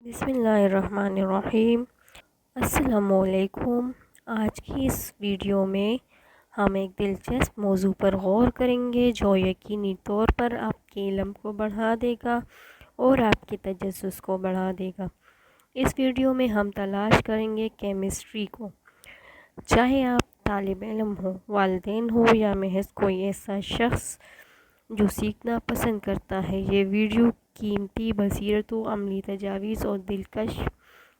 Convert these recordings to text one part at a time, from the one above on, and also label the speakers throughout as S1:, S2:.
S1: بسم اللہ الرحمن الرحیم۔ السلام علیکم۔ آج کی اس ویڈیو میں ہم ایک دلچسپ موضوع پر غور کریں گے جو یقینی طور پر آپ کے علم کو بڑھا دے گا اور آپ کے تجسس کو بڑھا دے گا۔ اس ویڈیو میں ہم تلاش کریں گے کیمسٹری کو، چاہے آپ طالب علم ہو، والدین ہو یا محض کوئی ایسا شخص جو سیکھنا پسند کرتا ہے۔ یہ ویڈیو قیمتی بصیرت و عملی تجاویز اور دلکش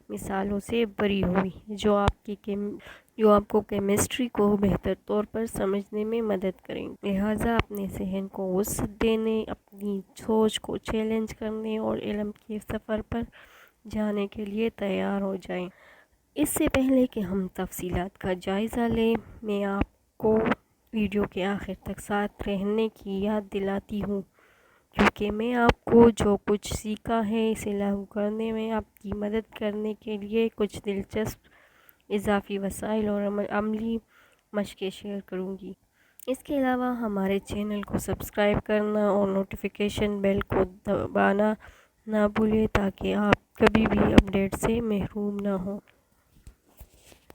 S1: مثالوں سے بھری ہوئی ہے جو آپ کو کیمسٹری کو بہتر طور پر سمجھنے میں مدد کریں گے۔ لہٰذا اپنے ذہن کو وسعت دینے، اپنی سوچ کو چیلنج کرنے اور علم کے سفر پر جانے کے لیے تیار ہو جائیں۔ اس سے پہلے کہ ہم تفصیلات کا جائزہ لیں، میں آپ کو ویڈیو کے آخر تک ساتھ رہنے کی یاد دلاتی ہوں، کیونکہ میں آپ کو جو کچھ سیکھا ہے اسے لاگو کرنے میں آپ کی مدد کرنے کے لیے کچھ دلچسپ اضافی وسائل اور عملی مشقیں شیئر کروں گی۔ اس کے علاوہ ہمارے چینل کو سبسکرائب کرنا اور نوٹیفیکیشن بیل کو دبانا نہ بھولیں تاکہ آپ کبھی بھی اپڈیٹ سے محروم نہ ہوں۔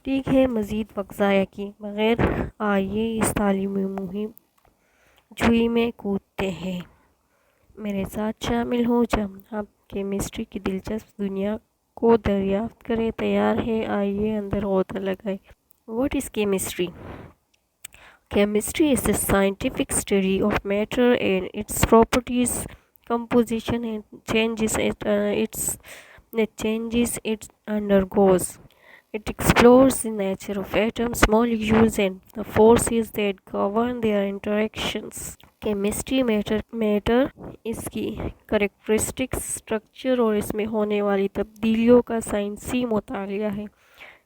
S1: ٹھیک ہے، مزید وقت ضائع کیے بغیر آئیے اس تعلیمی مہم جوئی میں کودتے ہیں۔ میرے ساتھ شامل ہو جب آپ کیمسٹری کی دلچسپ دنیا کو دریافت کریں۔ تیار ہے؟ آئیے اندر غوطہ لگائیں۔ What is chemistry? Chemistry is the scientific study of matter and its properties, composition, and changes it undergoes. It explores the nature of atoms, molecules, and the forces that govern their interactions. Chemistry matter اس کی characteristics, structure اور اس میں ہونے والی تبدیلیوں کا سائنسی مطالعہ ہے۔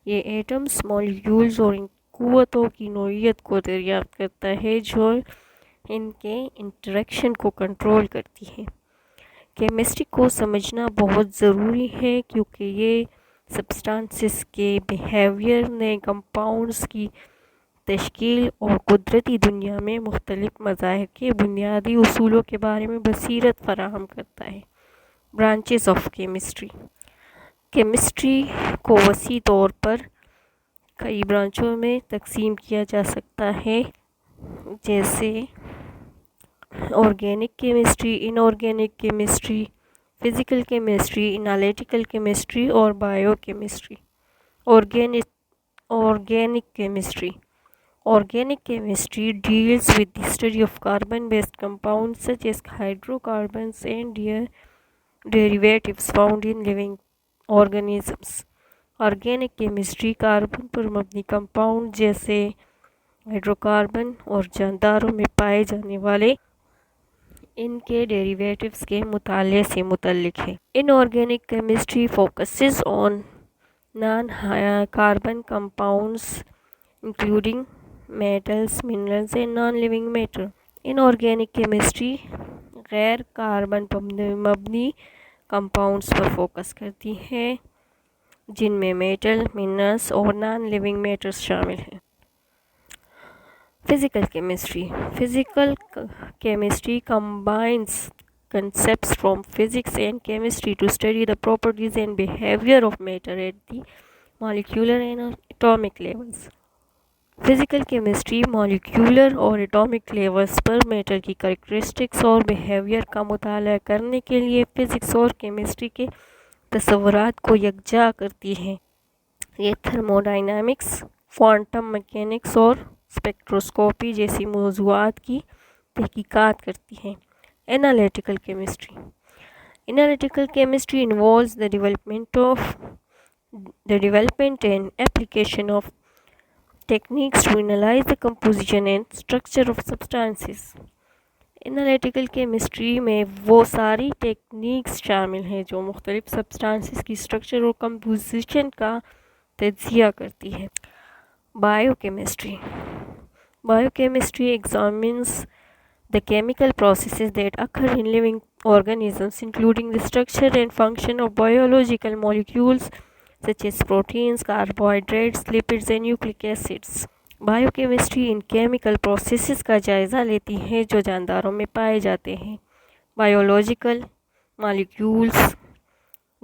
S1: یہ ایٹمز، مالیکیولز اور ان قوتوں کی نوعیت کو دریافت کرتا ہے جو ان کے انٹریکشن کو کنٹرول کرتی ہے۔ کیمسٹری کو سمجھنا بہت ضروری ہے کیونکہ یہ سبسٹانسز کے بیہیویئر، نئے کمپاؤنڈز کی تشکیل اور قدرتی دنیا میں مختلف مظاہر کے بنیادی اصولوں کے بارے میں بصیرت فراہم کرتا ہے۔ Branches of chemistry. کیمسٹری کو وسیع طور پر کئی برانچوں میں تقسیم کیا جا سکتا ہے، جیسے organic chemistry, inorganic chemistry, physical chemistry, analytical chemistry اور biochemistry. Organic chemistry Organic chemistry deals with the study of carbon-based compounds such as hydrocarbons and their derivatives found in living organisms. Organic chemistry carbon پر مبنی compound جیسے hydrocarbon اور جانداروں میں پائے جانے والے ان کے ڈیریویٹیوز کے مطالعے سے متعلق ہے۔ Inorganic chemistry focuses on non-carbon compounds including metals, minerals and non-living matter. Inorganic chemistry غیر کاربن پر مبنی کمپاؤنڈز پر فوکس کرتی ہے جن میں میٹل، منرلز اور نان لیونگ میٹرز شامل ہیں۔ Physical chemistry. Physical chemistry combines concepts from physics and chemistry to study the properties and behavior of matter at the molecular and atomic levels. Physical chemistry molecular اور atomic levels پر metre کی characteristics اور behaviour کا مطالعہ کرنے کے لیے physics اور chemistry کے تصورات کو یکجا کرتی ہے۔ یہ تھرموڈائنامکس، کوانٹم میکینکس اور اسپیکٹروسکوپی جیسی موضوعات کی تحقیقات کرتی ہے۔ Analytical chemistry Analytical chemistry involves the development and application of techniques to analyze the composition and structure of substances. Analytical chemistry میں وہ ساری ٹیکنیکس شامل ہیں جو مختلف سبسٹانسز کی اسٹرکچر اور کمپوزیشن کا تجزیہ کرتی ہے۔ Biochemistry Biochemistry examines the chemical processes that occur in living organisms, including the structure and function of biological molecules such as proteins, carbohydrates, lipids and nucleic acids. Biochemistry in chemical processes کا جائزہ لیتی ہے جو جانداروں میں پائے جاتے ہیں۔ Biological molecules